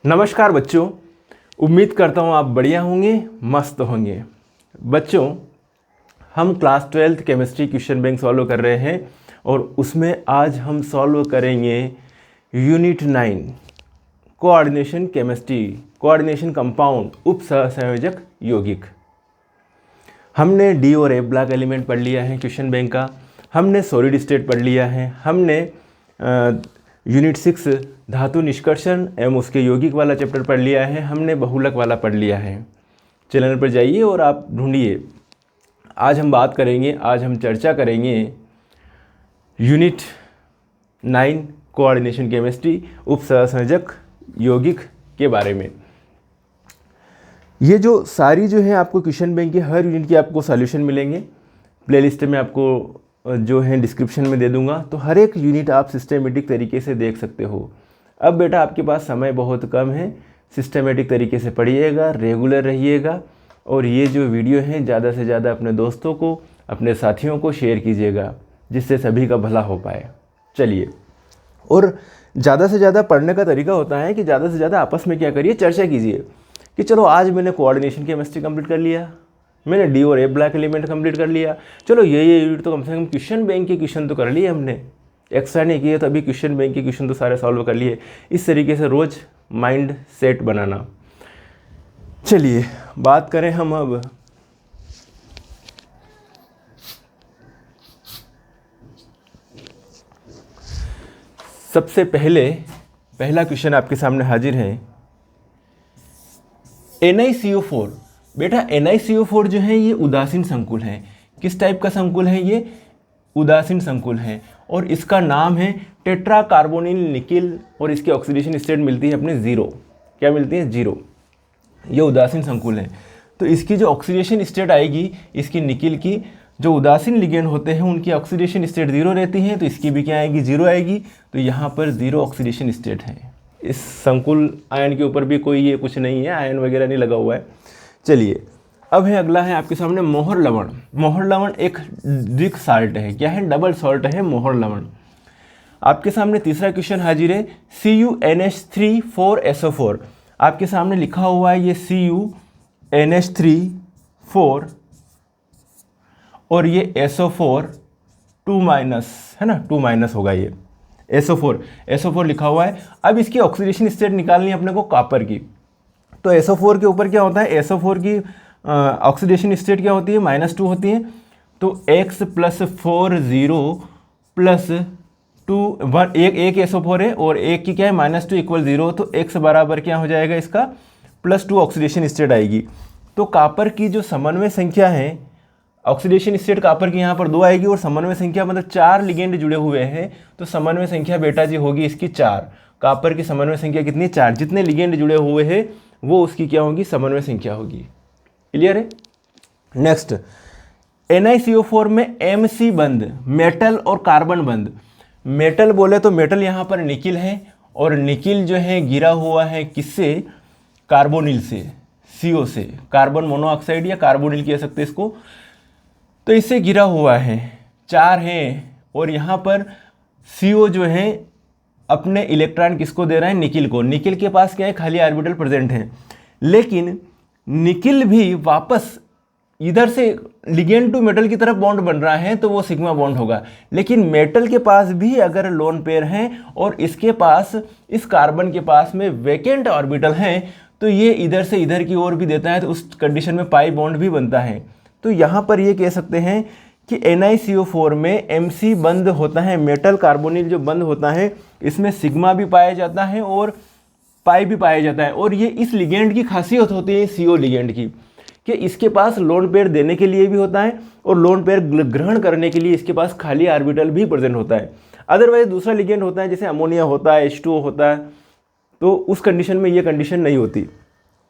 नमस्कार बच्चों, उम्मीद करता हूँ आप बढ़िया होंगे, मस्त होंगे। बच्चों, हम class 12th chemistry question bank solve कर रहे हैं और उसमें आज हम सॉल्व करेंगे unit 9 coordination chemistry, coordination compound, उप सहसंयोजक यौगिक। हमने डी और एफ ब्लॉक एलिमेंट पढ़ लिया है क्वेश्चन बैंक का, हमने सॉलिड स्टेट पढ़ लिया है, हमने यूनिट 6 धातु निष्कर्षण एवं उसके यौगिक वाला चैप्टर पढ़ लिया है, हमने बहुलक वाला पढ़ लिया है। चैनल पर जाइए और आप ढूंढिए। आज हम बात करेंगे, आज हम चर्चा करेंगे यूनिट 9 कोऑर्डिनेशन केमिस्ट्री, उप सहसंयोजक यौगिक के बारे में। ये जो सारी जो है आपको क्वेश्चन बैंक की हर यूनिट की आपको सॉल्यूशन मिलेंगे। प्लेलिस्ट में आपको जो है डिस्क्रिप्शन में दे दूंगा, तो हर एक यूनिट आप सिस्टमेटिक तरीके से देख सकते हो। अब बेटा आपके पास समय बहुत कम है, सिस्टमेटिक तरीके से पढ़िएगा, रेगुलर रहिएगा और ये जो वीडियो है ज़्यादा से ज़्यादा अपने दोस्तों को, अपने साथियों को शेयर कीजिएगा, जिससे सभी का भला हो पाए। चलिए, और ज़्यादा से ज़्यादा पढ़ने का तरीका होता है कि ज़्यादा से ज़्यादा आपस में क्या करिए, चर्चा कीजिए कि चलो आज मैंने कोऑर्डिनेशन केमिस्ट्री कंप्लीट कर लिया, मैंने डी और ए ब्लॉक एलिमेंट कंप्लीट कर लिया, चलो ये यूनिट तो कम से कम क्वेश्चन बैंक के क्वेश्चन तो कर लिए हमने, एक्स्ट्रा नहीं किए तो अभी क्वेश्चन बैंक के क्वेश्चन तो सारे सॉल्व कर लिए। इस तरीके से रोज़ माइंड सेट बनाना। चलिए बात करें हम अब सबसे पहला क्वेश्चन आपके सामने हाजिर है। NiCO4। बेटा NiCO4 जो है ये उदासीन संकुल है। किस टाइप का संकुल है? ये उदासीन संकुल है और इसका नाम है टेट्रा कार्बोनिल निकिल और इसकी ऑक्सीडेशन स्टेट मिलती है अपने 0। क्या मिलती है? 0। ये उदासीन संकुल है, तो इसकी जो ऑक्सीडेशन स्टेट आएगी, इसकी निकिल की जो उदासीन लिगेंड होते हैं उनकी ऑक्सीडेशन स्टेट 0 रहती है, तो इसकी भी क्या आएगी? 0 आएगी। तो यहाँ पर 0 ऑक्सीडेशन स्टेट है। इस संकुल आयन के ऊपर भी कोई ये कुछ नहीं है, आयन वगैरह नहीं लगा हुआ है। चलिए, अब है अगला है आपके सामने मोहर लवण। मोहर लवण एक द्विक साल्ट है। क्या है? डबल सॉल्ट है मोहर लवण। आपके सामने तीसरा क्वेश्चन हाजिर है CuNH3 4SO4। आपके सामने लिखा हुआ है ये CuNH3 4 और ये SO4 2- है ना, 2- होगा ये SO4 लिखा हुआ है। अब इसकी ऑक्सीडेशन स्टेट निकालनी है अपने को कॉपर की। तो SO4 के ऊपर क्या होता है? SO4 की ऑक्सीडेशन स्टेट क्या होती है? -2 होती है। तो X + 4 0 + 2 1 एक SO4 है और एक की क्या है? -2 = 0। तो X बराबर क्या हो जाएगा? इसका +2 ऑक्सीडेशन स्टेट आएगी। तो कॉपर की जो समन्वय संख्या है, ऑक्सीडेशन स्टेट कॉपर की यहाँ पर 2 आएगी और समन्वय संख्या मतलब 4 लिगेंड जुड़े हुए हैं, तो समन्वय संख्या बेटा जी होगी इसकी 4। कॉपर की समन्वय संख्या कितनी? 4। जितने लिगेंड जुड़े हुए हैं वो उसकी क्या होगी? समन्वय संख्या होगी। क्लियर है? नेक्स्ट, NiCO4 में MC बंद, मेटल और कार्बन बंद। मेटल बोले तो मेटल यहाँ पर निकिल है और निकिल जो है गिरा हुआ है किससे? कार्बोनिल से, CO से, कार्बन मोनोऑक्साइड या कार्बोनिल कह सकते हैं इसको। तो इससे गिरा हुआ है, 4 हैं और यहाँ पर CO जो है अपने इलेक्ट्रॉन किसको दे रहा है? निकिल को। निकिल के पास क्या है? खाली ऑर्बिटल प्रेजेंट है, लेकिन निकिल भी वापस इधर से लिगेंड टू मेटल की तरफ बॉन्ड बन रहा है, तो वो सिग्मा बॉन्ड होगा। लेकिन मेटल के पास भी अगर लोन पेयर है और इसके पास, इस कार्बन के पास में वैकेंट ऑर्बिटल है, तो ये इधर से इधर की ओर भी देता है, तो उस कंडीशन में पाई बॉन्ड भी बनता है। तो यहाँ पर ये कह सकते हैं कि NiCO4 में MC बंद होता है, मेटल कार्बोनिल जो बंद होता है, इसमें सिग्मा भी पाया जाता है और पाई भी पाया जाता है। और ये इस लिगेंड की खासियत होती है CO लिगेंड की, कि इसके पास लोन पेयर देने के लिए भी होता है और लोन पेयर ग्रहण करने के लिए इसके पास खाली ऑर्बिटल भी प्रेजेंट होता है। अदरवाइज दूसरा लिगेंड होता है, जैसे अमोनिया होता है, H2O होता है, तो उस कंडीशन में ये कंडीशन नहीं होती।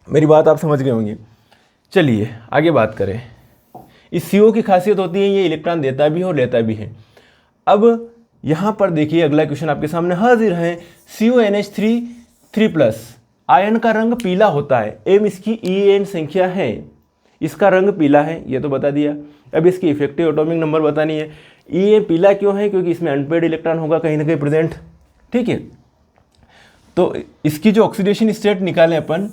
मेरी बात आप समझ गए होंगे। चलिए आगे बात करें। इस CO की खासियत होती है ये इलेक्ट्रॉन देता भी है और लेता भी है। अब यहाँ पर देखिए अगला क्वेश्चन आपके सामने हाजिर है CuNH3 आयन का रंग पीला होता है। M इसकी EN संख्या है, इसका रंग पीला है, ये तो बता दिया। अब इसकी इफेक्टिव एटॉमिक नंबर बतानी है। EN पीला क्यों है? क्योंकि इसमें अनपेड इलेक्ट्रॉन होगा कहीं ना कहीं प्रेजेंट। ठीक है, तो इसकी जो ऑक्सीडेशन स्टेट निकालें अपन,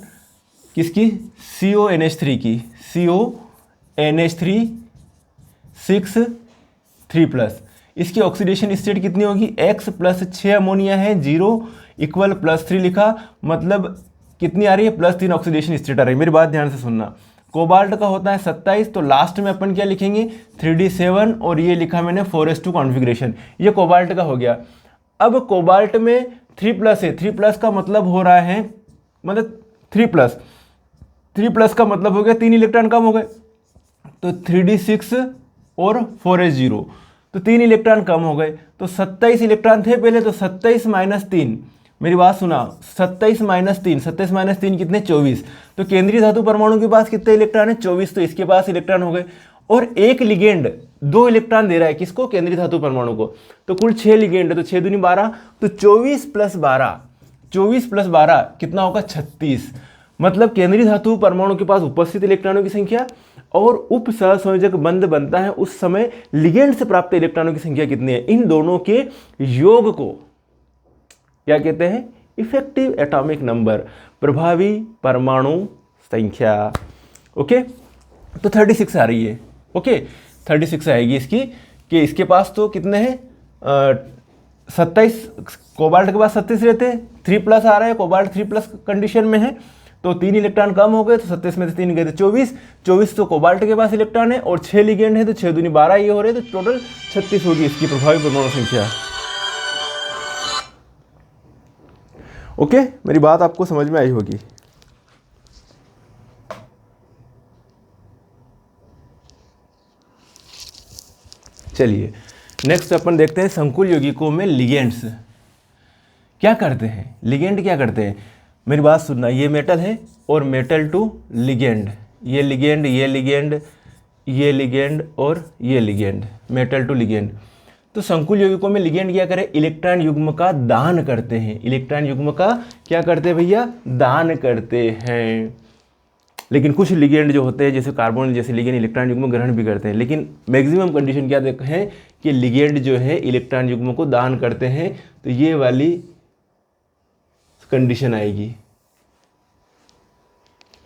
किसकी, CONH3 की, CONH3 6 इसकी ऑक्सीडेशन स्टेट कितनी होगी, X + 6 अमोनिया है 0 इक्वल +3 लिखा, मतलब कितनी आ रही है, +3 ऑक्सीडेशन स्टेट आ रही है। मेरी बात ध्यान से सुनना, कोबाल्ट का होता है 27, तो लास्ट में अपन क्या लिखेंगे 3D7 और ये लिखा मैंने 4s2 कॉन्फ़िगरेशन, ये कोबाल्ट का हो गया। अब कोबाल्ट में 3+ है, 3+ का मतलब हो रहा है, मतलब 3+ का मतलब हो गया 3 इलेक्ट्रॉन कम हो गए, तो 3D6 और 4s0, तो 3 इलेक्ट्रॉन कम हो गए, तो 27 इलेक्ट्रॉन थे पहले, तो 27 - 3, मेरी बात सुना, 27 - 3, 27 - 3 कितने, 24, तो केंद्रीय धातु परमाणु के पास कितने इलेक्ट्रॉन है, 24, तो इसके पास इलेक्ट्रॉन हो गए। और एक लिगेंड 2 इलेक्ट्रॉन दे रहा है, किसको, केंद्रीय धातु परमाणु को, तो कुल 6 लिगेंड है, तो 6 दूनी 12, तो 24 + 12 कितना होगा, 36, मतलब केंद्रीय धातु परमाणु के पास उपस्थित इलेक्ट्रॉनों की संख्या और उप सहसंयोजक बंध बनता है उस समय लिगेंड से प्राप्त इलेक्ट्रॉनों की संख्या कितनी है, इन दोनों के योग को क्या कहते हैं, इफेक्टिव एटॉमिक नंबर, प्रभावी परमाणु संख्या। ओके, तो 36 आ रही है। ओके, 36 आएगी इसकी, कि इसके पास तो कितने हैं, 27, कोबाल्ट के पास 37 रहते हैं, 3+ आ रहा है, कोबाल्ट 3+ कंडीशन में है, तो 3 इलेक्ट्रॉन कम हो गए, तो 27 में से 3 गए, तो 24 तो कोबाल्ट के पास इलेक्ट्रॉन है, और 6 लिगेंड है, तो 6 दूनी 12 ये हो रहे, तो टोटल 36 होगी इसकी प्रभावी परमाणु संख्या। ओके, मेरी बात आपको समझ में आई होगी। चलिए नेक्स्ट अपन देखते हैं संकुल यौगिकों में लिगेंड्स क्या करते हैं। लिगेंड क्या करते हैं, मेरी बात सुनना, ये मेटल है और मेटल टू लिगेंड, ये लिगेंड, ये लिगेंड, ये लिगेंड और ये लिगेंड, मेटल टू लिगेंड। तो संकुल यौगिकों में लिगेंड क्या करें, इलेक्ट्रॉन युग्म का दान करते हैं। इलेक्ट्रॉन युग्म का क्या करते हैं भैया, दान करते हैं। लेकिन कुछ लिगेंड जो होते हैं जैसे कार्बन जैसे लिगेंड इलेक्ट्रॉन युग्म ग्रहण भी करते हैं, लेकिन मैक्सिमम कंडीशन क्या है कि लिगेंड जो है इलेक्ट्रॉन युग्म को दान करते हैं। तो ये वाली कंडीशन आएगी,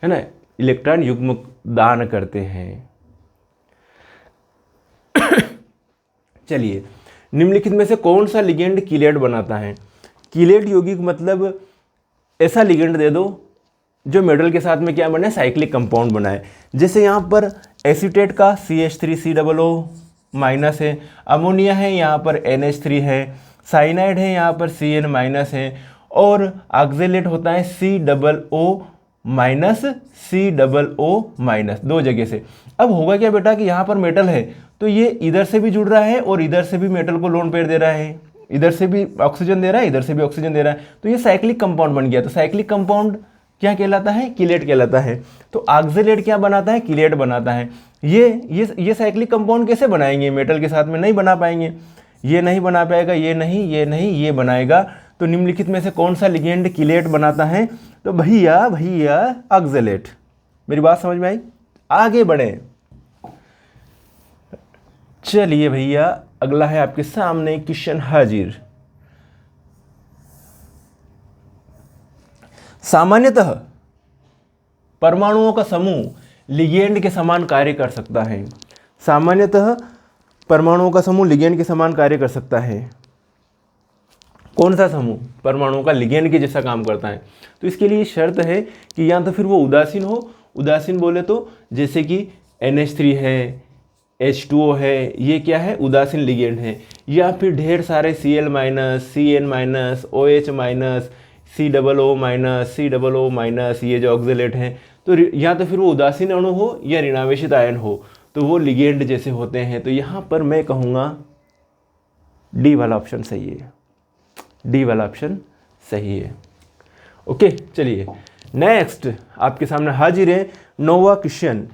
है ना, इलेक्ट्रॉन युग्म दान करते हैं। चलिए, निम्नलिखित में से कौन सा लिगेंड कीलेट बनाता है। कीलेट यौगिक मतलब ऐसा लिगेंड दे दो जो मेटल के साथ में क्या बने, साइक्लिक कंपाउंड बनाए। जैसे यहाँ पर एसीटेट का CH3COO माइनस है, अमोनिया है यहाँ पर NH3 है, साइनाइड है यहाँ पर CN माइनस है, और ऑक्जेलेट होता है COO माइनस COO माइनस, 2 जगह से। अब होगा क्या बेटा कि यहाँ पर मेटल है तो ये इधर से भी जुड़ रहा है और इधर से भी मेटल को लोन पेयर दे रहा है, इधर से भी ऑक्सीजन दे रहा है, इधर से भी ऑक्सीजन दे रहा है, तो ये साइक्लिक कंपाउंड बन गया। तो साइक्लिक कंपाउंड क्या कहलाता है, कीलेट कहलाता है। तो ऑक्जेलेट क्या बनाता है, कीलेट बनाता है। ये साइक्लिक कंपाउंड कैसे बनाएंगे, मेटल के साथ में नहीं बना पाएंगे, ये नहीं बना पाएगा, ये नहीं, ये नहीं, ये बनाएगा। तो निम्नलिखित में से कौन सा लिगेंड कीलेट बनाता है, तो भैया ऑक्जेलेट। मेरी बात समझ में आई, आगे बढ़े। चलिए भैया, अगला है आपके सामने क्वेश्चन हाजिर। सामान्यतः परमाणुओं का समूह लिगेंड के समान कार्य कर सकता है। सामान्यतः परमाणुओं का समूह लिगेंड के समान कार्य कर सकता है। कौन सा समूह परमाणुओं का लिगेंड के जैसा काम करता है, तो इसके लिए शर्त है कि या तो फिर वो उदासीन हो। उदासीन बोले तो जैसे कि NH3 है, H2O है, ये क्या है, उदासीन लिगेंड है। या फिर ढेर सारे Cl minus, CN minus, OH minus, COO minus, COO minus, ये जो ऑक्जेलेट हैं, तो या तो फिर वो उदासीन अणु हो या ऋणावेशित आयन हो, तो वो लिगेंड जैसे होते हैं। तो यहाँ पर मैं कहूँगा डी वाला ऑप्शन सही है, डी वाला ऑप्शन सही है। ओके, चलिए नेक्स्ट आपके सामने हाजिर है नोवा क्वेश्चन।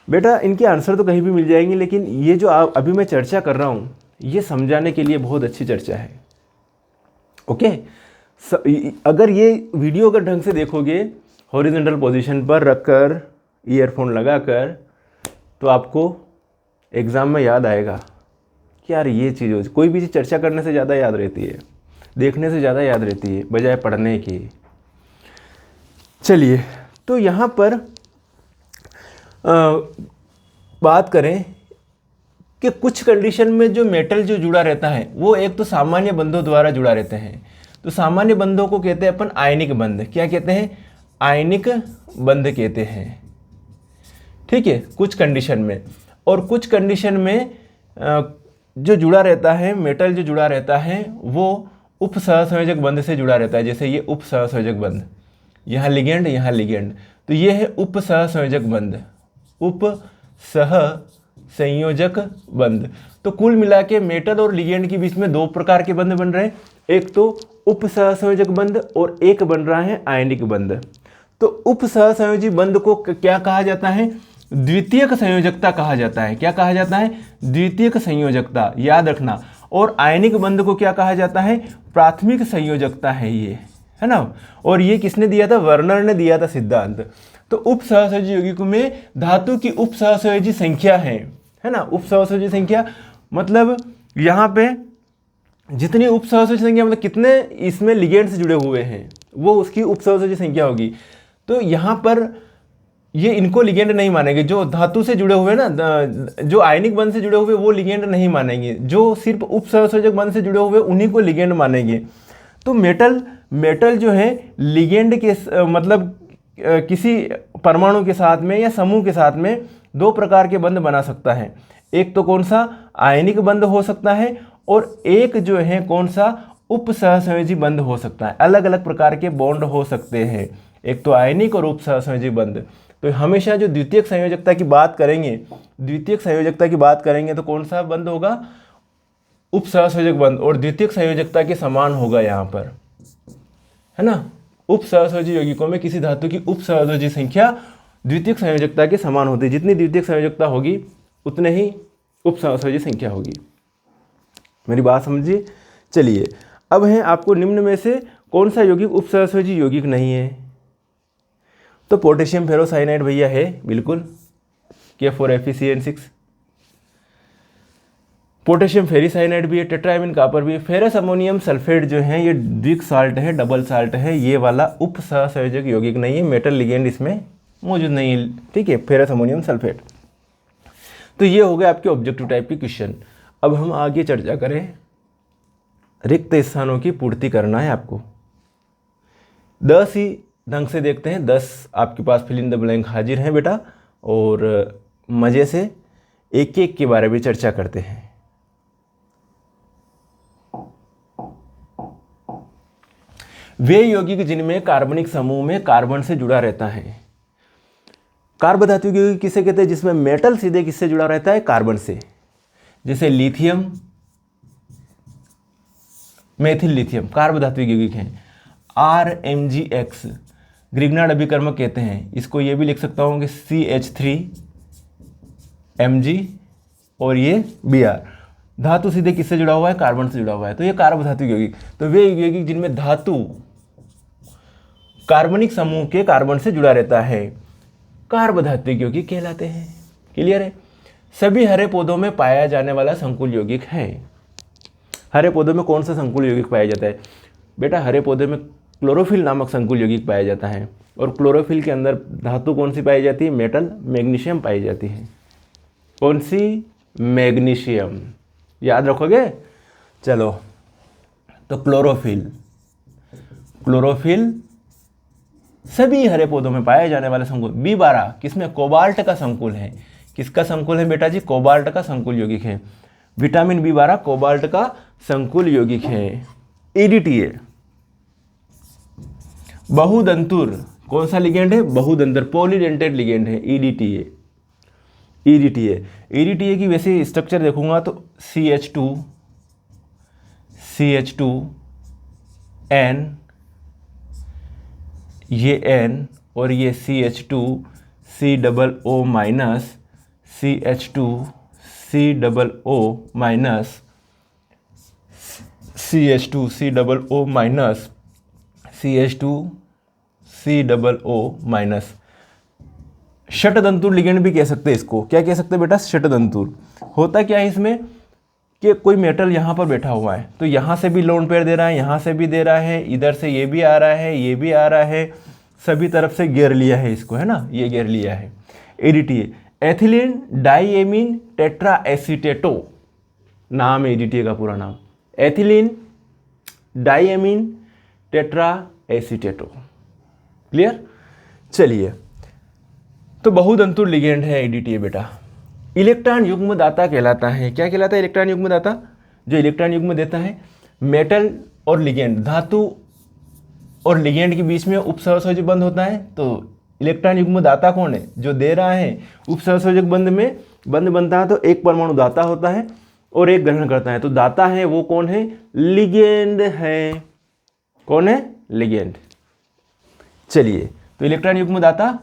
बेटा इनके आंसर तो कहीं भी मिल जाएंगे, लेकिन ये जो अभी मैं चर्चा कर रहा हूँ ये समझाने के लिए बहुत अच्छी चर्चा है। ओके, अगर ये वीडियो अगर ढंग से देखोगे हॉरिजॉन्टल पोजीशन पर रखकर, ईयरफोन लगाकर, तो आपको एग्ज़ाम में याद आएगा कि यार ये चीज़, कोई भी चीज़ चर्चा करने से ज़्यादा याद रहती है। देखने से ज़्यादा याद रहती है बजाय पढ़ने की। चलिए, तो यहाँ पर बात करें कि कुछ कंडीशन में जो मेटल जो जुड़ा रहता है वो एक तो सामान्य बंधों द्वारा जुड़ा रहते हैं। तो सामान्य बंधों को कहते हैं अपन आयनिक बंध। क्या कहते हैं? आयनिक बंध कहते हैं। ठीक है, कुछ कंडीशन में। और कुछ कंडीशन में जो जुड़ा रहता है, मेटल जो जुड़ा रहता है वो उपसहसंयोजक बंध से जुड़ा रहता है। जैसे ये उपसहसंयोजक बंध, यहाँ लिगेंड, यहाँ लिगेंड, तो ये है उपसहसंयोजक बंध, उपसहसंयोजक बंध। तो कुल मिला के मेटल और लिगेंड के बीच में दो प्रकार के बंध बन रहे हैं, एक तो उपसहसंयोजक बंध और एक बन रहा है आयनिक बंध। तो उपसहसंयोजी बंध को क्या कहा जाता है? द्वितीयक संयोजकता कहा जाता है। क्या कहा जाता है? द्वितीयक संयोजकता, याद रखना। और आयनिक बंध को क्या कहा जाता है? प्राथमिक संयोजकता है ये, है ना। और ये किसने दिया था? वर्नर ने दिया था सिद्धांत। तो उपसहसंयोजी यौगिकों में धातु की उपसहसंयोजी संख्या है ना। उपसहसंयोजी संख्या मतलब यहाँ पे जितनी उपसहसंयोजी संख्या मतलब कितने इसमें लिगेंड से जुड़े हुए हैं वो उसकी उपसहसंयोजी संख्या होगी। तो यहाँ पर ये इनको लिगेंड नहीं मानेंगे। जो धातु से जुड़े हुए ना, जो आयनिक बंध से जुड़े हुए वो लिगेंड नहीं मानेंगे। जो सिर्फ उपसहसंयोजक बंध से जुड़े हुए उन्हीं को लिगेंड मानेंगे। तो मेटल जो है लिगेंड के मतलब किसी परमाणु के साथ में या समूह के साथ में दो प्रकार के बंध बना सकता है। एक तो कौन सा? आयनिक बंध हो सकता है, और एक जो है कौन सा? उपसहसंयोजी बंध हो सकता है। अलग अलग प्रकार के बॉन्ड हो सकते हैं, एक तो आयनिक और उपसहसंयोजी बंध। तो हमेशा जो द्वितीयक संयोजकता की बात करेंगे, द्वितीयक संयोजकता की बात करेंगे तो कौन सा बंध होगा? उपसहसंयोजक बंध। और द्वितीयक संयोजकता के समान होगा यहाँ पर, है ना। उपसहसंयोजी यौगिकों में किसी धातु की उपसहसंयोजी संख्या द्वितीयक संयोजकता के समान होती है। जितनी द्वितीयक संयोजकता होगी उतने ही उपसहसंयोजी संख्या होगी। मेरी बात समझिए। चलिए, अब है आपको निम्न में से कौन सा यौगिक उपसहसंयोजी यौगिक नहीं है? तो पोटेशियम फेरोसाइनाइड भैया है, बिल्कुल, K4FeCN6। पोटेशियम फेरिसाइनाइड भी है, टेट्राएमिन कॉपर भी है। फेरस अमोनियम सल्फेट जो है ये द्विक साल्ट है, डबल साल्ट है, ये वाला उपसहसंयोजक यौगिक नहीं है। मेटल लिगेंड इसमें मौजूद नहीं है। ठीक है, फेरस अमोनियम सल्फेट। तो ये हो गए आपके ऑब्जेक्टिव टाइप के क्वेश्चन। अब हम आगे चर्चा करें, रिक्त स्थानों की पूर्ति करना है आपको। 10 ही ढंग से देखते हैं, 10 आपके पास फिल इन द ब्लैंक हाजिर हैं बेटा, और मज़े से एक एक के बारे में चर्चा करते हैं। वे यौगिक जिनमें कार्बनिक समूह में कार्बन से जुड़ा रहता है। कार्बधातु यौगिक किसे कहते हैं? जिसमें मेटल सीधे किससे जुड़ा रहता है? कार्बन से। जैसे लिथियम, मेथिल लिथियम कार्बधातु यौगिक हैं। RMgX ग्रिग्नार्ड अभिकर्मक कहते हैं इसको। ये भी लिख सकता हूँ कि CH3Mg और ये Br। धातु सीधे किससे जुड़ा हुआ है? कार्बन से जुड़ा हुआ है। तो ये कार्बधातु यौगिक। तो वे यौगिक जिनमें धातु कार्बनिक समूह के कार्बन से जुड़ा रहता है कार्बधातु यौगिक कहलाते हैं। क्लियर है? सभी हरे पौधों में पाया जाने वाला संकुल यौगिक है। हरे पौधों में कौन सा संकुल यौगिक पाया जाता है? बेटा हरे पौधे में क्लोरोफिल नामक संकुल यौगिक पाया जाता है। और क्लोरोफिल के अंदर धातु कौन सी पाई जाती है? मेटल मैग्नीशियम पाई जाती है। कौन सी? मैग्नीशियम। याद रखोगे? चलो, तो क्लोरोफिल सभी हरे पौधों में पाए जाने वाले संकुल। B12 किसमें? कोबाल्ट का संकुल है। किसका संकुल है बेटा जी? कोबाल्ट का संकुल यौगिक है। विटामिन B12 कोबाल्ट का संकुल यौगिक है। EDTA बहुदंतुर कौन सा लिगेंड है? बहुदंतर पॉलीडेंटेड लिगेंड है EDTA की वैसे स्ट्रक्चर देखूंगा तो CH2N, ये N और ये CH2COO minus, CH2COO minus, CH2COO minus, CH2COO minus. षटदंतुर लिगेंड भी कह सकते हैं इसको। क्या कह सकते हैं बेटा? षटदंतुर। होता क्या है इसमें? कि कोई मेटल यहाँ पर बैठा हुआ है, तो यहाँ से भी लोन पेयर दे रहा है, यहाँ से भी दे रहा है, इधर से ये भी आ रहा है, ये भी आ रहा है, सभी तरफ से घेर लिया है इसको, है ना, ये घेर लिया है। एडीटीए एथिलीन डाइएमीन टेट्रा एसीटेटो नाम है एडीटीए का पूरा नाम, एथिलीन डाइएमीन टेट्रा एसीटेटो। क्लियर? चलिए, तो बहुतंतुर लिगेंड है एडीटीए बेटा। इलेक्ट्रॉन युग्म दाता कहलाता है। क्या कहलाता है इलेक्ट्रॉन युग्म दाता? जो इलेक्ट्रॉन युग्म देता है। मेटल और लिगेंड, धातु और लिगेंड के बीच में उपसहसंयोजक बंध होता है, तो इलेक्ट्रॉन युग्म दाता कौन है? जो दे रहा है। उपसहसंयोजक बंध में बंध बनता है तो एक परमाणु दाता होता है और एक ग्रहण करता है, तो दाता है वो कौन है? लिगेंड है। कौन है? लिगेंड। चलिए, तो इलेक्ट्रॉन युग्म दाता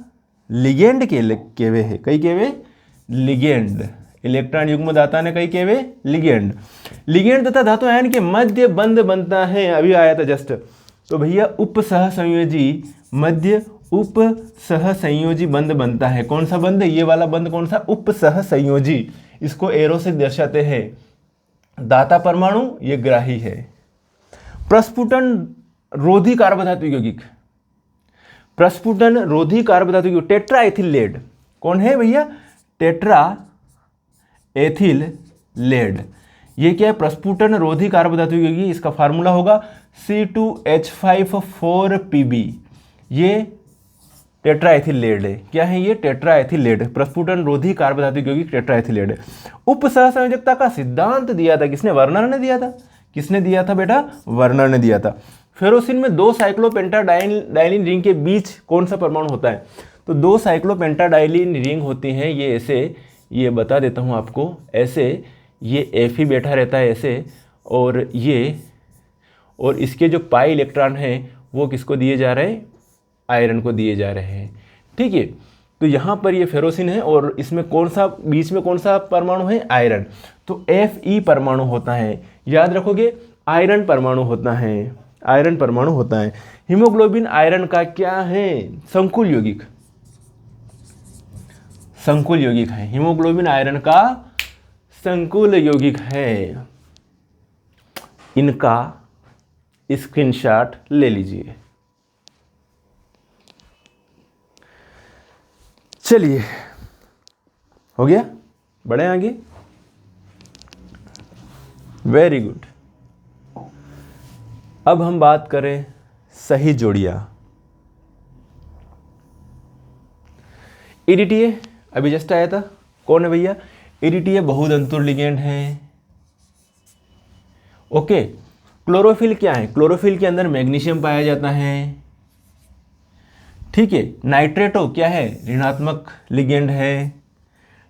लिगेंड केवे है, कई केवे लिगेंड। इलेक्ट्रॉन युग्म दाता ने कई केवे लिगेंड। लिगेंड तथा धातु आयन के मध्य बंध बनता है, अभी आया था जस्ट। तो भैया उप सहसंयोजी, मध्य उप सहसंयोजी बंध बनता है। कौन सा बंध? ये वाला बंध कौन सा? उप सहसंयोजी। इसको एरो से दर्शाते हैं। दाता परमाणु, ये ग्राही है। प्रस्फुटन रोधी कार्बधातु यौगिक, प्रस्फुटन रोधी कार्बधातु यौगिक टेट्रा एथिल लेड। कौन है भैया? Tetra ethyl lead. ये क्या है? प्रस्फुटन रोधी कार्बधातु यौगिक। इसका फार्मूला होगा C2H5 4Pb। ये टेट्रा एथिल लेड है। क्या है ये? टेट्रा एथिल लेड, प्रस्फुटन रोधी कार्बधातु यौगिक टेट्रा एथिल लेड। उप सहसंयोजकता का सिद्धांत दिया था किसने? वर्नर ने दिया था। किसने दिया था बेटा? वर्नर ने दिया था। फेरोसिन में 2 साइक्लोपेंटाडाइलिन रिंग के बीच कौन सा परमाणु होता है? तो 2 साइक्लोपेंटाडाइलिन रिंग होती हैं, ये ऐसे, ये बता देता हूँ आपको, ऐसे ये F ही बैठा रहता है ऐसे, और ये, और इसके जो पाई इलेक्ट्रॉन हैं वो किसको दिए जा रहे हैं? आयरन को दिए जा रहे हैं। ठीक है, तो यहाँ पर ये फेरोसिन है और इसमें कौन सा, बीच में कौन सा परमाणु है? आयरन। तो Fe परमाणु होता है, याद रखोगे, आयरन परमाणु होता है, आयरन परमाणु होता है। हीमोग्लोबिन आयरन का क्या है? संकुल यौगिक, संकुल यौगिक है। हीमोग्लोबिन आयरन का संकुल यौगिक है। इनका स्क्रीनशॉट ले लीजिए। चलिए, हो गया? बढ़े आगे? Very good. अब हम बात करें सही जोड़ियां। एडीटीए अभी जस्ट आया था, कौन है भैया? एडीटीए बहुतंतुर लिगेंड है। ओके, क्लोरोफिल क्या है? क्लोरोफिल के अंदर मैग्नीशियम पाया जाता है। ठीक है, नाइट्रेटो क्या है? ऋणात्मक लिगेंड है।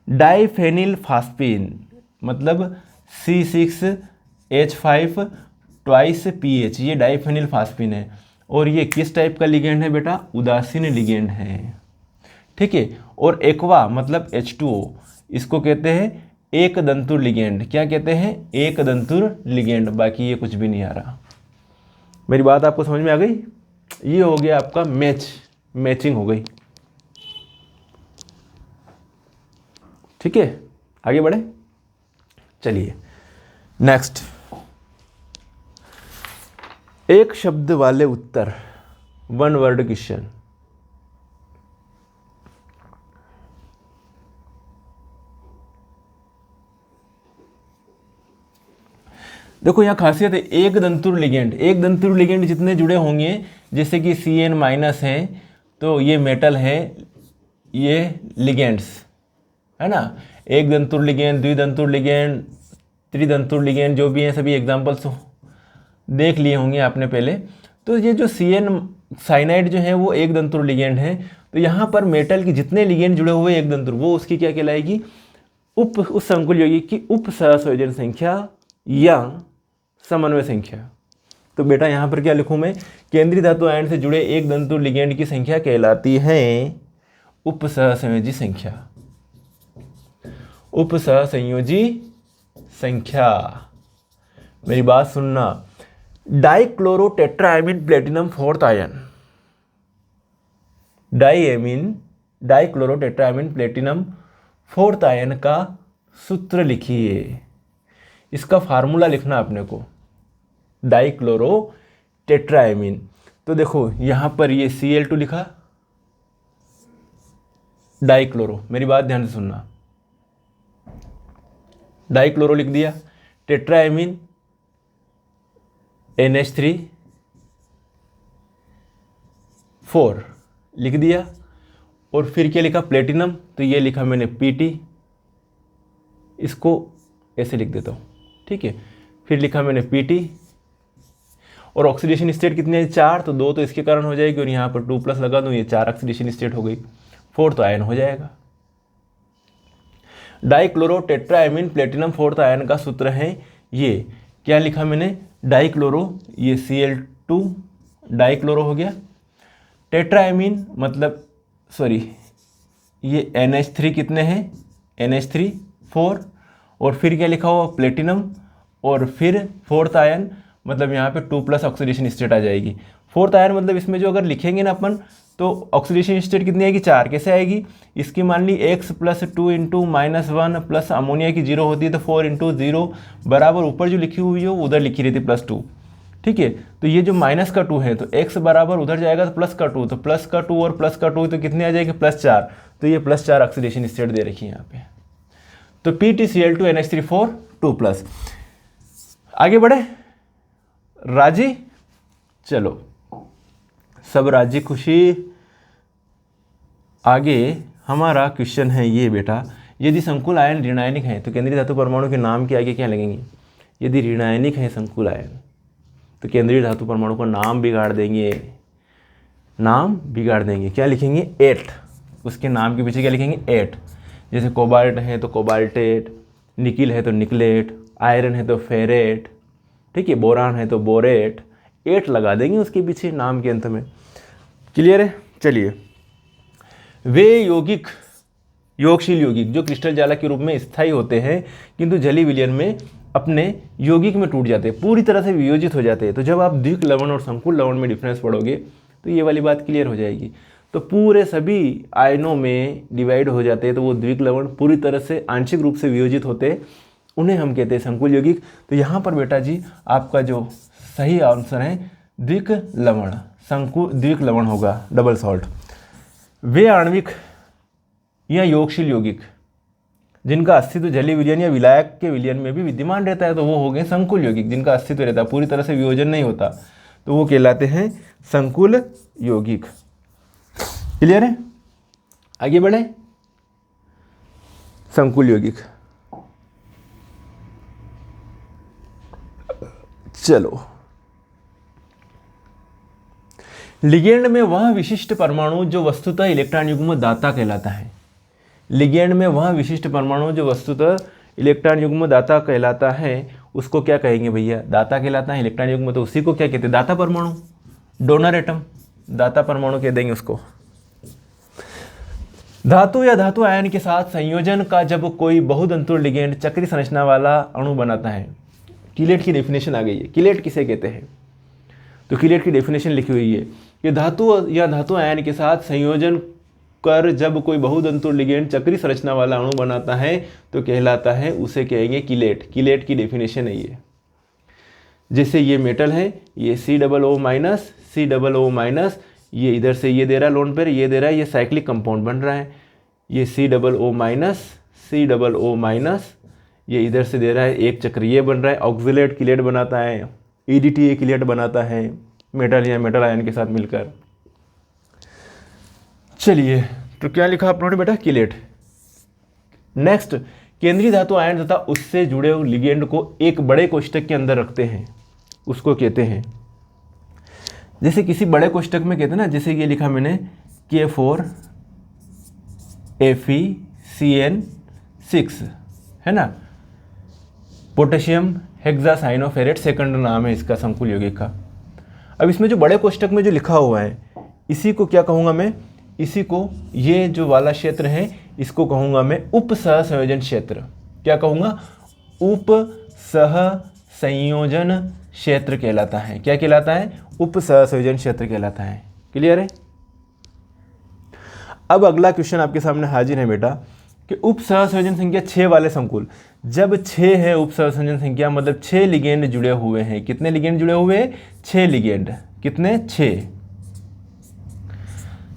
डाइफेनिल फास्फिन मतलब C6H5 ट्वाइस PH, ये डाइफेनिल फास्फिन है। और ये किस टाइप का लिगेंड है बेटा? उदासीन लिगेंड है। ठीक है, और एक्वा मतलब H2O, इसको कहते हैं एक दंतुर लिगेंड। क्या कहते हैं? एक दंतुर लिगेंड। बाकी ये कुछ भी नहीं आ रहा। मेरी बात आपको समझ में आ गई? ये हो गया आपका मैचिंग हो गई। ठीक है, आगे बढ़े। चलिए नेक्स्ट, एक शब्द वाले उत्तर, 1 वर्ड क्वेश्चन। देखो यहाँ खासियत है, एक दंतुर लिगेंड। एक दंतुर लिगेंड जितने जुड़े होंगे, जैसे कि Cn- है तो ये मेटल है, ये लिगेंड्स है ना। एक दंतुर लिगेंड, द्विदंतुर लिगेंड, त्रिदंतुर लिगेंड, जो भी हैं सभी एग्जाम्पल्स देख लिए होंगे आपने पहले। तो ये जो Cn साइनाइड जो है वो एक दंतुर लिगेंड है। तो यहाँ पर मेटल की जितने लिगेंड जुड़े हुए एक दंतुर, वो उसकी क्या कहलाएगी? उस संकुल यौगिक की उप सहसंयोजन संख्या या समन्वय संख्या। तो बेटा यहाँ पर क्या लिखूँ मैं? केंद्रीय धातु आयन से जुड़े एक दंतुर लिगेंड की संख्या कहलाती है उप सहसंयोजी संख्या। उप सहसंयोजी संख्या। मेरी बात सुनना, dichloro tetraammine platinum 4th ion, dichloro tetraammine platinum 4th ion का सूत्र लिखिए। इसका फार्मूला लिखना अपने को, डाइक्लोरो टेट्राएमीन। तो देखो यहाँ पर ये Cl2 लिखा, डाइक्लोरो, मेरी बात ध्यान से सुनना, डाइक्लोरो लिख दिया, टेट्राएमीन NH3 4 लिख दिया, और फिर क्या लिखा, प्लेटिनम, तो ये लिखा मैंने Pt, इसको ऐसे लिख देता हूँ, ठीक है। फिर लिखा मैंने Pt, और ऑक्सीडेशन स्टेट कितनी है, 4, तो 2 तो इसके कारण हो जाएगी, और यहाँ पर 2+ लगा दूँ, ये 4 ऑक्सीडेशन स्टेट हो गई, 4th आयन हो जाएगा। Dichloro tetraammine platinum 4th ion का सूत्र है ये, क्या लिखा मैंने, डाइक्लोरो, ये Cl2 डाइक्लोरो हो गया, टेट्राएमीन मतलब सॉरी ये NH3 कितने हैं, NH3 4, और फिर क्या लिखा हुआ, प्लेटिनम, और फिर 4th आयन, मतलब यहाँ पे 2+ ऑक्सीडेशन स्टेट आ जाएगी। 4th आयन मतलब इसमें जो अगर लिखेंगे ना अपन, तो ऑक्सीडेशन स्टेट कितनी आएगी, 4। कैसे आएगी, इसकी मान ली X + 2 × -1 प्लस अमोनिया की 0 होती है, तो 4 × 0 बराबर ऊपर जो लिखी हुई है वो उधर लिखी रहती है +2, ठीक है। तो ये जो -2 है, तो X बराबर उधर जाएगा तो +2, तो +2 और +2 तो कितने आ जाएगी, +4, तो ये +4 ऑक्सीडेशन स्टेट दे रखी है यहाँ पे। तो PtCl2 NH3 4 2+। आगे बढ़े, राजी, चलो सब राजी खुशी। आगे हमारा क्वेश्चन है ये बेटा, यदि संकुल आयन ऋणायनिक हैं तो केंद्रीय धातु परमाणु के नाम के आगे क्या लगेंगे। यदि ऋणायनिक है संकुल आयन तो केंद्रीय धातु परमाणु का नाम बिगाड़ देंगे, नाम बिगाड़ देंगे। क्या लिखेंगे, 8, उसके नाम के पीछे क्या लिखेंगे, 8। जैसे कोबाल्ट है तो कोबाल्टेट, निकिल है तो निकलेट, आयरन है तो फेरेट, ठीक है, बोरान है तो बोरेट, 8 लगा देंगे उसके पीछे नाम के अंत में। क्लियर है। चलिए, वे यौगिक, योगशील यौगिक जो क्रिस्टल जालक के रूप में स्थायी होते हैं किंतु जलीय विलयन में अपने यौगिक में टूट जाते हैं, पूरी तरह से वियोजित हो जाते हैं। तो जब आप द्विक लवण और संकुल लवण में डिफरेंस पढ़ोगे तो ये वाली बात क्लियर हो जाएगी। तो पूरे सभी आयनों में डिवाइड हो जाते हैं, तो वो द्विक लवण पूरी तरह से आंशिक रूप से वियोजित होते हैं, उन्हें हम कहते हैं संकुल यौगिक। तो यहाँ पर बेटा जी आपका जो सही आंसर है द्विक लवण, द्विक लवण होगा, डबल सॉल्ट। वे आणविक या योगशील यौगिक जिनका अस्तित्व जलीय विलयन या विलायक के विलयन में भी विद्यमान रहता है, तो वो हो गए संकुल यौगिक। जिनका अस्तित्व रहता है, पूरी तरह से वियोजन नहीं होता, तो वो कहलाते हैं संकुल यौगिक। क्लियर है। आगे बढ़े, संकुल यौगिक। चलो, लिगेंड में वह विशिष्ट परमाणु जो वस्तुतः इलेक्ट्रॉन युग्म दाता कहलाता है। लिगेंड में वह विशिष्ट परमाणु जो वस्तुतः इलेक्ट्रॉन युग्म दाता कहलाता है, उसको क्या कहेंगे भैया, दाता कहलाता है। इलेक्ट्रॉन युग्म तो उसी को क्या कहते हैं, दाता परमाणु, डोनर एटम, दाता परमाणु कह देंगे उसको। धातु या धातु आयन के साथ संयोजन का जब कोई बहुतंतुर लिगेंड चक्रीय संरचना वाला अणु बनाता है। कीलेट की डेफिनेशन आ गई है। कीलेट किसे कहते हैं, तो कीलेट की डेफिनेशन लिखी हुई है कि धातु या धातु आयन के साथ संयोजन कर जब कोई बहुतंतुर लिगेंड चक्रीय संरचना वाला अणु बनाता है तो कहलाता है, उसे कहेंगे कीलेट। कीलेट की डेफिनेशन है ये। जैसे ये मेटल है, ये COO-, COO-, ये इधर से ये दे रहा है लोन पेयर, ये दे रहा है, ये साइक्लिक कंपाउंड बन रहा है। ये COO-, COO-, ये इधर से दे रहा है, एक चक्र ये बन रहा है, ऑक्सिलेट कीलेट बनाता है, EDTA कीलेट बनाता है मेटल या मेटल आयन के साथ मिलकर। चलिए, तो क्या लिखा आपने बेटा, कीलेट। नेक्स्ट, केंद्रीय धातु आयन तथा उससे जुड़े हुए लिगेंड को एक बड़े कोष्ठक के अंदर रखते हैं, उसको कहते हैं, जैसे किसी बड़े कोष्ठक में कहते हैं ना, जैसे ये लिखा मैंने K4FeCN6 है ना, पोटेशियम हेक्सासाइनोफेरेट सेकंड नाम है इसका संकुल यौगिक का। अब इसमें जो बड़े कोष्ठक में जो लिखा हुआ है, इसी को क्या कहूँगा मैं, इसी को, ये जो वाला क्षेत्र है इसको कहूँगा मैं उप सहसंयोजन क्षेत्र। क्या कहूँगा, उप सहसंयोजन क्षेत्र कहलाता है। क्या कहलाता है, उप सहसंयोजन क्षेत्र कहलाता है। क्लियर है। अब अगला क्वेश्चन आपके सामने हाजिर है बेटा कि उप सहसंयोजन संख्या 6 वाले संकुल, जब 6 है उप सहसंयोजन संख्या मतलब 6 लिगेंड जुड़े हुए हैं। कितने लिगेंड जुड़े हुए हैं? 6 लिगेंड। कितने?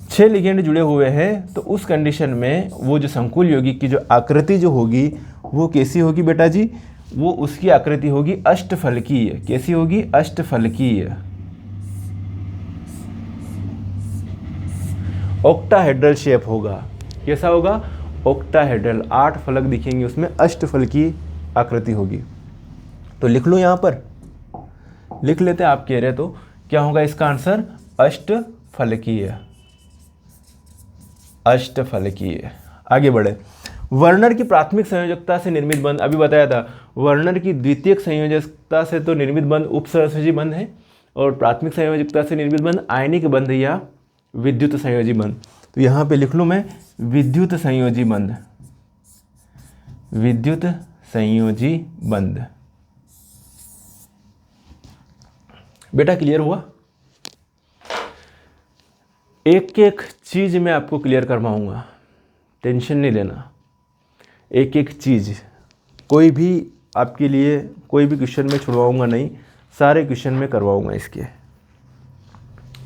6 लिगेंड जुड़े हुए हैं। तो उस कंडीशन में वो जो संकुल यौगिक की जो आकृति जो होगी वो कैसी होगी बेटा जी? वो उसकी आकृति होगी अष्टफलकीय। कैसी होगी? अष्टफलकीय, ऑक्टाहेड्रल शेप होगा। कैसा होगा? ऑक्टाहेड्रल। 8 फलक दिखेंगे उसमें, अष्टफल की आकृति होगी। तो लिख लो यहाँ पर, लिख लेते हैं। आप कह रहे तो क्या होगा इसका आंसर? अष्टफलकीय। अष्टफलकीय। आगे बढ़े। वर्नर की प्राथमिक संयोजकता से निर्मित बंध, अभी बताया था वर्नर की द्वितीयक संयोजकता से तो निर्मित बंध उपसहसंयोजी बंध है, और प्राथमिक संयोजकता से निर्मित बंध आयनिक बंध या विद्युत संयोजी बंध। तो यहाँ पे लिख लूँ मैं विद्युत संयोजी बंध। विद्युत संयोजी बंध। बेटा क्लियर हुआ? एक एक चीज मैं आपको क्लियर करवाऊंगा, टेंशन नहीं लेना। एक एक चीज, कोई भी आपके लिए कोई भी क्वेश्चन में छुड़वाऊंगा नहीं, सारे क्वेश्चन में करवाऊंगा इसके।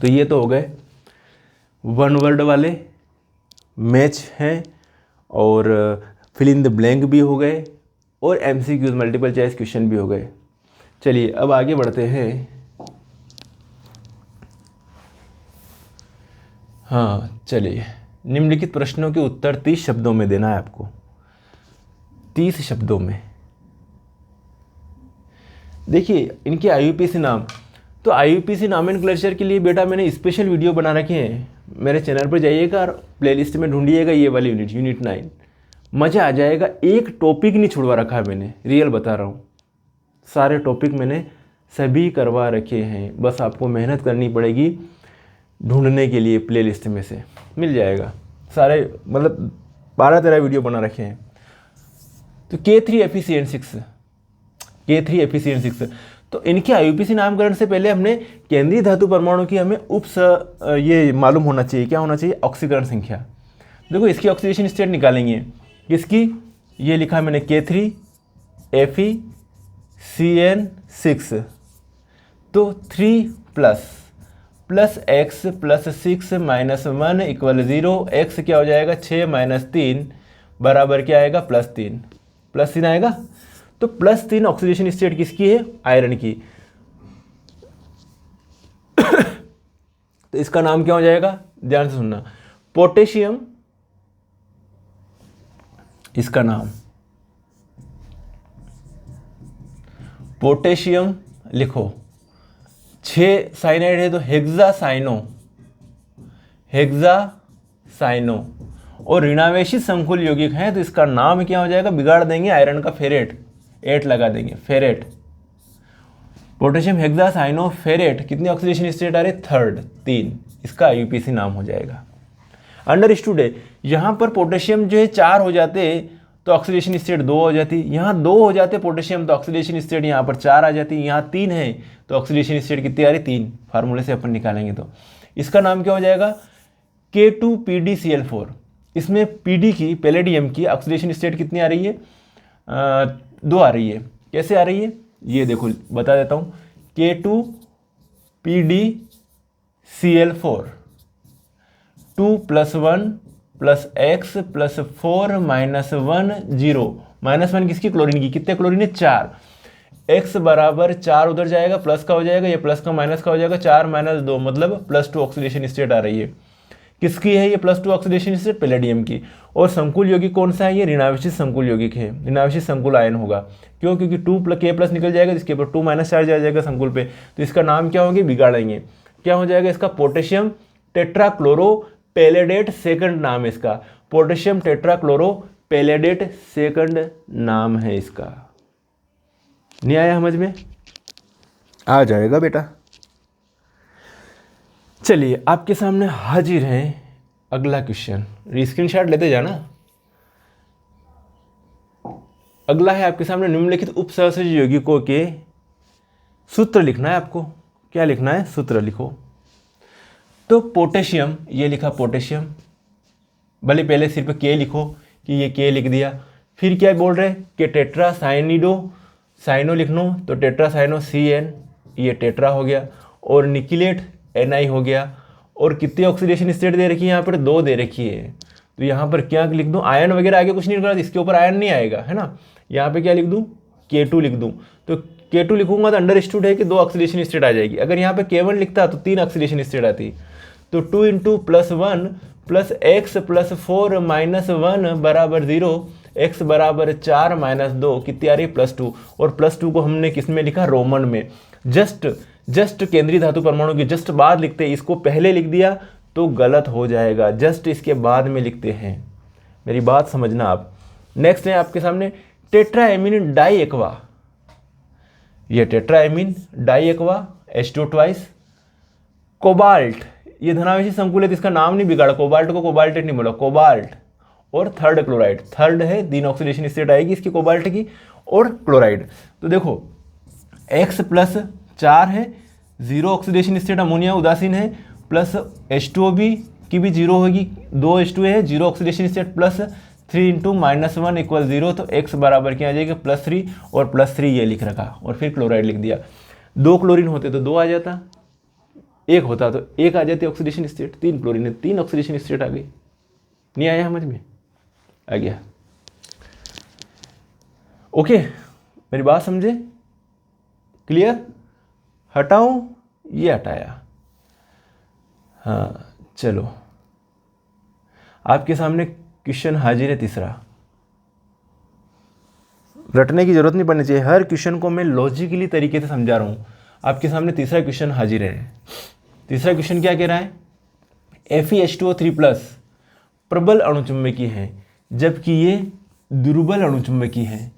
तो ये तो हो गए वन वर्ड वाले, मैच हैं, और फिल इन द ब्लैंक भी हो गए, और एमसीक्यूज मल्टीपल चॉइस क्वेश्चन भी हो गए। चलिए अब आगे बढ़ते हैं। हाँ चलिए, निम्नलिखित प्रश्नों के उत्तर 30 शब्दों में देना है आपको। 30 शब्दों में। देखिए इनके आईयूपीएसी नाम, तो आईयूपीएसी नॉमेनक्लेचर के लिए बेटा मैंने स्पेशल वीडियो बना रखे हैं। मेरे चैनल पर जाइएगा और प्लेलिस्ट में ढूंढिएगा ये वाली यूनिट 9, मज़ा आ जाएगा। एक टॉपिक नहीं छुड़वा रखा है मैंने, रियल बता रहा हूँ। सारे टॉपिक मैंने सभी करवा रखे हैं, बस आपको मेहनत करनी पड़ेगी ढूंढने के लिए। प्लेलिस्ट में से मिल जाएगा सारे, मतलब 12-13 वीडियो बना रखे हैं। तो K3Fe6, K3Fe6, तो इनके आईयूपीएसी नामकरण से पहले हमने केंद्रीय धातु परमाणु की हमें ये मालूम होना चाहिए। क्या होना चाहिए? ऑक्सीकरण संख्या। देखो इसकी ऑक्सीडेशन स्टेट निकालेंगे। किसकी? ये लिखा मैंने K3Fe CN6, तो 3 plus x plus 6 minus 1 equal 0। x क्या हो जाएगा? 6 माइनस 3 बराबर क्या आएगा? +3। +3 आएगा। तो +3 ऑक्सीडेशन स्टेट किसकी है? आयरन की। तो इसका नाम क्या हो जाएगा? ध्यान से सुनना। पोटेशियम, इसका नाम पोटेशियम लिखो। 6 साइनाइड है तो हेक्सासाइनो, और ऋणावेशी संकुल यौगिक है तो इसका नाम क्या हो जाएगा? बिगाड़ देंगे आयरन का, फेरेट। 8 लगा देंगे, फेरेट। Potassium hexacyano ferrate. कितनी ऑक्सीडेशन स्टेट आ रही? 3। इसका आईयूपीएसी नाम हो जाएगा। अंडरस्टूड है। यहाँ पर पोटेशियम जो है 4 हो जाते तो ऑक्सीडेशन स्टेट 2 हो जाती, यहाँ 2 हो जाते पोटेशियम तो ऑक्सीडेशन स्टेट यहाँ पर 4 आ जाती, यहाँ 3 है तो ऑक्सीडेशन स्टेट कितनी आ रही? 3। फार्मूले से अपन निकालेंगे तो इसका नाम क्या हो जाएगा? K2PdCl4। इसमें PD की, पैलेडियम की ऑक्सीडेशन स्टेट कितनी आ रही है? 2 आ रही है। कैसे आ रही है? ये देखो बता देता हूँ। K2PdCl4 2 + 1 + x + 4 - 1 0। -1 किसकी? क्लोरीन की। कितने क्लोरीन है? 4। x बराबर 4 उधर जाएगा, प्लस का हो जाएगा, ये प्लस का माइनस का हो जाएगा। 4 - 2 मतलब +2 ऑक्सीडेशन स्टेट आ रही है। किसकी है ये +2 ऑक्सीडेशन स्टेट? पैलेडियम की। और संकुल यौगिक कौन सा है? ये ऋणावेशी संकुल यौगिक है, ऋणावेशी संकुल आयन होगा। क्यों? क्योंकि 2 + K+ निकल जाएगा, जिसके ऊपर 2 - चार्ज आ जाएगा संकुल पे। तो इसका नाम क्या होगी? बिगाड़ेंगे। क्या हो जाएगा इसका? पोटेशियम टेट्राक्लोरो पैलेडेट, सेकंड नाम है इसका। पोटेशियम टेट्राक्लोरो पैलेडेट सेकंड नाम है इसका। नहीं आया समझ में? आ जाएगा बेटा। चलिए आपके सामने हाजिर है अगला क्वेश्चन। स्क्रीनशॉट लेते जाना। अगला है आपके सामने, निम्नलिखित उपसहसंयोजी यौगिकों के सूत्र लिखना है आपको। क्या लिखना है? सूत्र लिखो। तो पोटेशियम, ये लिखा पोटेशियम, भले पहले सिर्फ K लिखो। कि ये के लिख दिया। फिर क्या बोल रहे हैं कि टेट्रा साइनो लिख लो, तो टेट्रा साइनो CN, ये टेट्रा हो गया, और निकिलेट NI हो गया। और कितनी ऑक्सीडेशन स्टेट दे रखी है यहाँ पर, 2 दे रखी है। तो यहाँ पर क्या लिख दूँ, आयन वगैरह आगे कुछ नहीं लिखा, इसके ऊपर आयन नहीं आएगा, है ना। यहाँ पे क्या लिख दूँ, K2 लिख दूँ। तो K2 लिखूंगा तो अंडरस्टूड है कि 2 ऑक्सीडेशन स्टेट आ जाएगी। अगर यहाँ पे K1 लिखता तो 3 ऑक्सीडेशन स्टेट आती। तो 2 × +1 + x + 4 - 1 बराबर 0, x बराबर 4 - 2 कितनी आ रही, +2। और +2 को हमने किस में लिखा, रोमन में। जस्ट केंद्रीय धातु परमाणु की जस्ट बाद लिखते हैं, इसको पहले लिख दिया तो गलत हो जाएगा, जस्ट इसके बाद में लिखते हैं। मेरी बात समझना आप। नेक्स्ट है आपके सामने टेट्राएमीन डाइएक्वा। ये टेट्राएमीन डाइएक्वा H2 ट्वाइस। कोबाल्ट, ये धनावेशी संकुल है, इसका नाम नहीं बिगाड़ा, कोबाल्ट को कोबाल्टेट नहीं बोला, कोबाल्ट। और थर्ड क्लोराइड, थर्ड है, 3 ऑक्सीडेशन स्टेट आएगी इसकी कोबाल्ट की, और क्लोराइड। तो देखो X + 4 है, 0 ऑक्सीडेशन स्टेट अमोनिया उदासीन है, प्लस H2O की भी 0 होगी, 2 H2 है, 0 ऑक्सीडेशन स्टेट, प्लस 3 × -1 = 0। तो x बराबर क्या आ जाएगा, +3, और +3 ये लिख रखा, और फिर क्लोराइड लिख दिया। 2 क्लोरीन होते तो 2 आ जाता, 1 होता तो 1 आ जाती ऑक्सीडेशन स्टेट। 3 क्लोरीन है, 3 ऑक्सीडेशन स्टेट आ गई। नहीं आया समझ में, आ गया। ओके, मेरी बात समझे, क्लियर। हटाऊं, ये हटाया। हाँ चलो, आपके सामने क्वेश्चन हाजिर है तीसरा। रटने की जरूरत नहीं पड़नी चाहिए, हर क्वेश्चन को मैं लॉजिकली तरीके से समझा रहा हूँ। आपके सामने तीसरा क्वेश्चन हाजिर है। तीसरा क्वेश्चन क्या कह रहा है, FeH2O3+ प्रबल अणुचुंबकीय है जबकि ये दुर्बल अणुचुंबकीय है।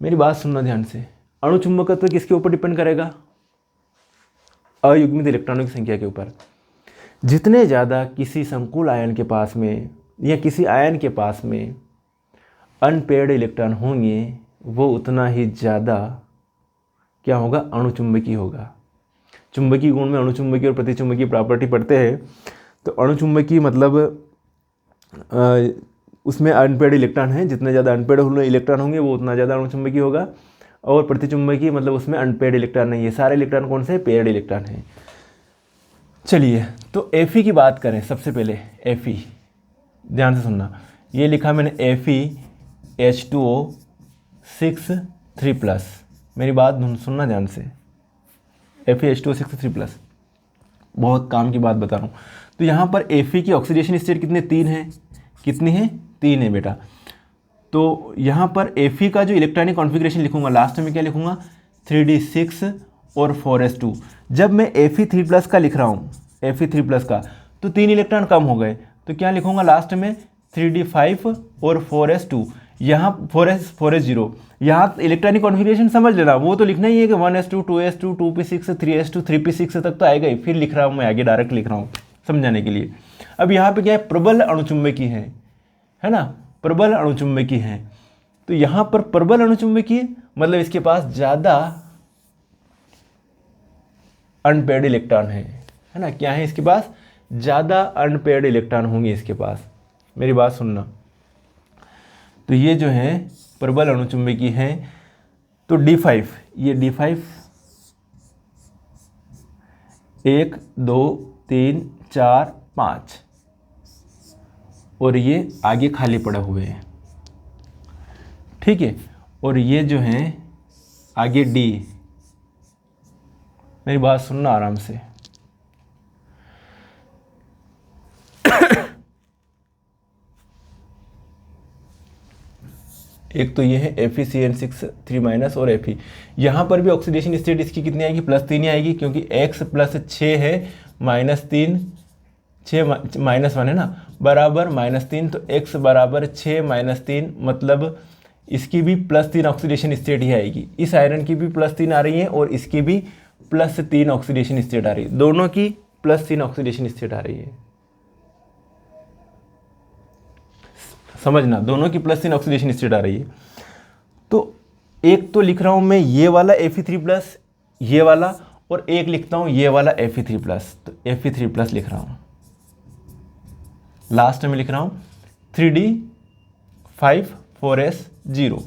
मेरी बात सुनना ध्यान से, अणुचुंबकत्व किसके ऊपर डिपेंड करेगा, अयुग्मित इलेक्ट्रॉनों की संख्या के ऊपर। जितने ज़्यादा किसी संकुल आयन के पास में या किसी आयन के पास में अनपेयर्ड इलेक्ट्रॉन होंगे, वो उतना ही ज़्यादा क्या होगा, अणुचुंबकीय होगा। चुंबकीय गुण में अणुचुंबकीय और प्रतिचुंबकीय प्रॉपर्टी पढ़ते हैं। तो अणुचुंबकीय मतलब उसमें अनपेयर्ड इलेक्ट्रॉन है, जितने ज़्यादा अनपेयर्ड इलेक्ट्रॉन होंगे वो उतना ज़्यादा अणुचुंबकीय होगा। और प्रतिचुंबकीय मतलब उसमें अनपेयर्ड इलेक्ट्रॉन नहीं है, सारे इलेक्ट्रॉन कौन से, पेयर्ड इलेक्ट्रॉन है। चलिए, तो Fe की बात करें सबसे पहले। Fe ध्यान से सुनना, ये लिखा मैंने FeH2O6 मेरी बात सुनना ध्यान से, FeH2O6 बहुत काम की बात बता रहा हूँ। तो यहाँ पर Fe की ऑक्सीडेशन स्टेट कितने, 3 है, कितनी है, 3 है बेटा। तो यहाँ पर Fe का जो इलेक्ट्रॉनिक कॉन्फ़िगरेशन लिखूंगा, लास्ट में क्या लिखूंगा, 3d6 और 4s2। जब मैं Fe3+ का लिख रहा हूँ, Fe3+ का, तो 3 इलेक्ट्रॉन कम हो गए, तो क्या लिखूंगा लास्ट में, 3d5 और 4s2। यहाँ 4s0। यहाँ इलेक्ट्रॉनिक कॉन्फ़िगरेशन समझ लेना, वो तो लिखना ही है कि 1s2 2s2 2p6 3s2 3p6 तक तो आएगा ही। फिर लिख रहा हूँ मैं आगे, डायरेक्ट लिख रहा हूँ समझाने के लिए। अब यहाँ पे क्या है, प्रबल अणुचुंबकीय है ना, प्रबल अणुचुंबकीय है। तो यहाँ पर प्रबल अणुचुंबकीय मतलब इसके पास ज़्यादा अनपेयर्ड इलेक्ट्रॉन है ना, क्या है इसके पास, ज़्यादा अनपेयर्ड इलेक्ट्रॉन होंगे इसके पास। मेरी बात सुनना, तो ये जो है प्रबल अणुचुंबकीय है। तो D5, ये D5 1 2 3 4 5, और ये आगे खाली पड़े हुए हैं, ठीक है। और ये जो है आगे D, मेरी बात सुनना आराम से। एक तो ये है FeCN6 3- और Fe। यहाँ पर भी ऑक्सीडेशन स्टेट इसकी कितनी आएगी, +3 ही आएगी, क्योंकि x + 6 है, -3 6 -1 है ना, बराबर -3। तो x बराबर 6 - 3, मतलब इसकी भी +3 ऑक्सीडेशन स्टेट ही आएगी। इस आयरन की भी +3 आ रही है और इसकी भी +3 ऑक्सीडेशन स्टेट आ रही है, दोनों की +3 ऑक्सीडेशन स्टेट आ रही है। समझना, दोनों की +3 ऑक्सीडेशन स्टेट आ रही है। तो एक तो लिख रहा हूँ मैं ये वाला Fe3+, ये वाला, और एक लिखता हूँ ये वाला Fe3+। तो Fe3+ लिख रहा हूँ, लास्ट में लिख रहा हूँ 3d 5 4s 0।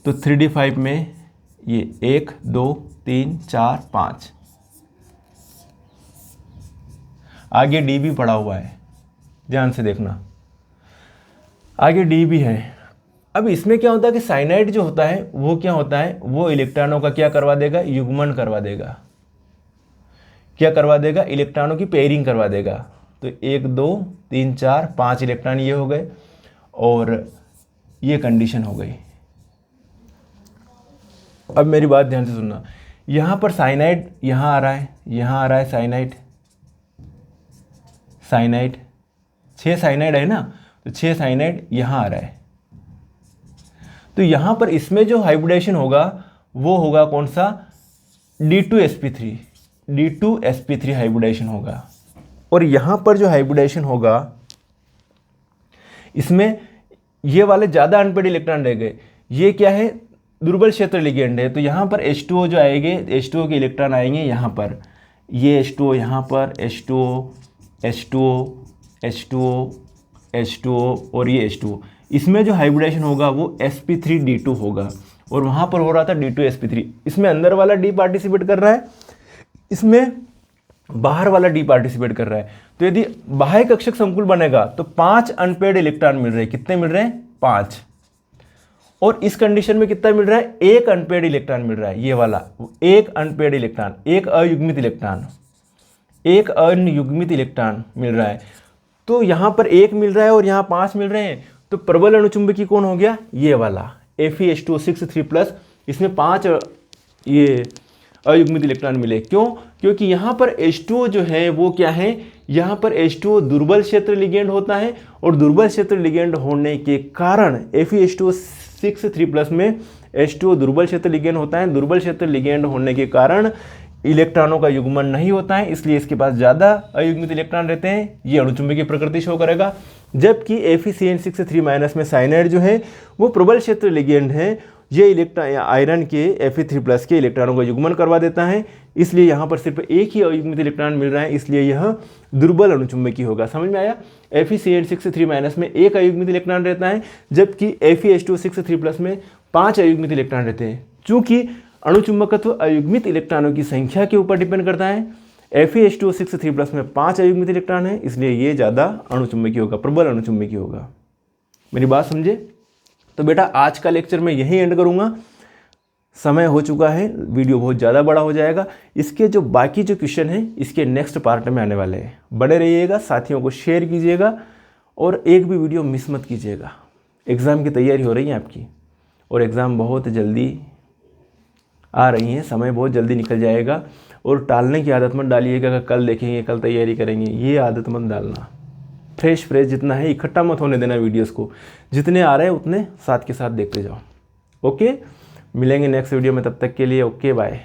तो 3d5 में ये 1 2 3 4 5। आगे डी भी पड़ा हुआ है, ध्यान से देखना, आगे डी भी है। अब इसमें क्या होता है कि साइनाइड जो होता है वो क्या होता है, वो इलेक्ट्रॉनों का क्या करवा देगा, युग्मन करवा देगा। क्या करवा देगा, इलेक्ट्रॉनों की पेयरिंग करवा देगा। तो 1 2 3 4 5 इलेक्ट्रॉन ये हो गए और ये कंडीशन हो गई। अब मेरी बात ध्यान से सुनना, यहाँ पर साइनाइड यहाँ आ रहा है, यहाँ आ रहा है साइनाइड, साइनाइड 6 साइनाइड है ना, तो 6 साइनाइड यहाँ आ रहा है। तो यहाँ पर इसमें जो हाइब्रिडेशन होगा वो होगा कौन सा, D2sp3, D2sp3 हाइब्रिडेशन होगा। और यहाँ पर जो हाइब्रिडेशन होगा इसमें ये वाले ज़्यादा अनपेड इलेक्ट्रॉन रह गए। ये क्या है, दुर्बल क्षेत्र लिगेंड है। तो यहाँ पर H2O जो आएंगे, H2O के इलेक्ट्रॉन आएंगे यहाँ पर, ये H2O यहाँ पर, H2O H2O H2O H2O और ये H2O। इसमें जो हाइब्रिडेशन होगा वो sp3d2 होगा और वहाँ पर हो रहा था D2sp3। इसमें अंदर वाला D पार्टिसिपेट कर रहा है, इसमें बाहर वाला D पार्टिसिपेट कर रहा है। तो यदि बाह्य कक्षक संकुल बनेगा तो 5 अनपेड इलेक्ट्रॉन मिल रहे हैं। कितने मिल रहे हैं, 5। और इस कंडीशन में कितना मिल रहा है, 1 अनपेड इलेक्ट्रॉन मिल रहा है। ये वाला 1 अनपेड इलेक्ट्रॉन, 1 अयुग्मित इलेक्ट्रॉन, 1 अयुग्मित इलेक्ट्रॉन मिल रहा है। तो यहाँ पर 1 मिल रहा है और यहाँ 5 मिल रहे हैं। तो प्रबल अणुचुंबकी कौन हो गया, ये वाला Fe2O6 इसमें 5 ये अयुग्मित इलेक्ट्रॉन मिले। क्यों, क्योंकि यहाँ पर H2O जो है वो क्या है, यहाँ पर H2O दुर्बल क्षेत्र लिगेंड होता है और दुर्बल क्षेत्र लिगेंड होने के कारण Fe2O6 में H2O दुर्बल क्षेत्र लिगेंड होता है। दुर्बल क्षेत्र लिगेंड होने के कारण इलेक्ट्रॉनों का युग्मन नहीं होता है, इसलिए इसके पास ज़्यादा अयुग्मित इलेक्ट्रॉन रहते हैं। ये अणुचुंबकीय प्रकृति शो करेगा। जबकि FeCN6 3- में साइनाइड जो है वो प्रबल क्षेत्र लिगेंड है, ये इलेक्ट्रॉन आयरन के Fe3+ के इलेक्ट्रॉनों का युग्मन करवा देता है। इसलिए यहाँ पर सिर्फ एक ही अयुग्मित इलेक्ट्रॉन मिल रहा है, इसलिए यह दुर्बल अणुचुंबकीय होगा। समझ में आया। FeCN6 3- में 1 अयुग्मित इलेक्ट्रॉन रहता है, जबकि FeH2O6 में 5 अयुग्मित इलेक्ट्रॉन रहते हैं। चूँकि अणुचुंबकत्व अयुग्मित इलेक्ट्रॉनों की संख्या के ऊपर डिपेंड करता है। FeH2O6 में 5 अयुग्मित इलेक्ट्रॉन है, इसलिए ये ज़्यादा अणुचुंबकीय होगा, प्रबल अणुचुंबकीय होगा। मेरी बात समझे। तो बेटा आज का लेक्चर मैं यहीं एंड करूँगा, समय हो चुका है, वीडियो बहुत ज़्यादा बड़ा हो जाएगा। इसके जो बाकी जो क्वेश्चन हैं इसके नेक्स्ट पार्ट में आने वाले हैं। बने रहिएगा, साथियों को शेयर कीजिएगा और एक भी वीडियो मिस मत कीजिएगा। एग्ज़ाम की तैयारी हो रही है आपकी और एग्ज़ाम बहुत जल्दी आ रही हैं, समय बहुत जल्दी निकल जाएगा। और टालने की आदत मत डालिएगा कि कल देखेंगे, कल तैयारी करेंगे, ये आदत मत डालना। फ्रेश जितना है इकट्ठा मत होने देना वीडियोस को, जितने आ रहे हैं उतने साथ के साथ देखते जाओ। ओके, मिलेंगे नेक्स्ट वीडियो में, तब तक के लिए ओके बाय।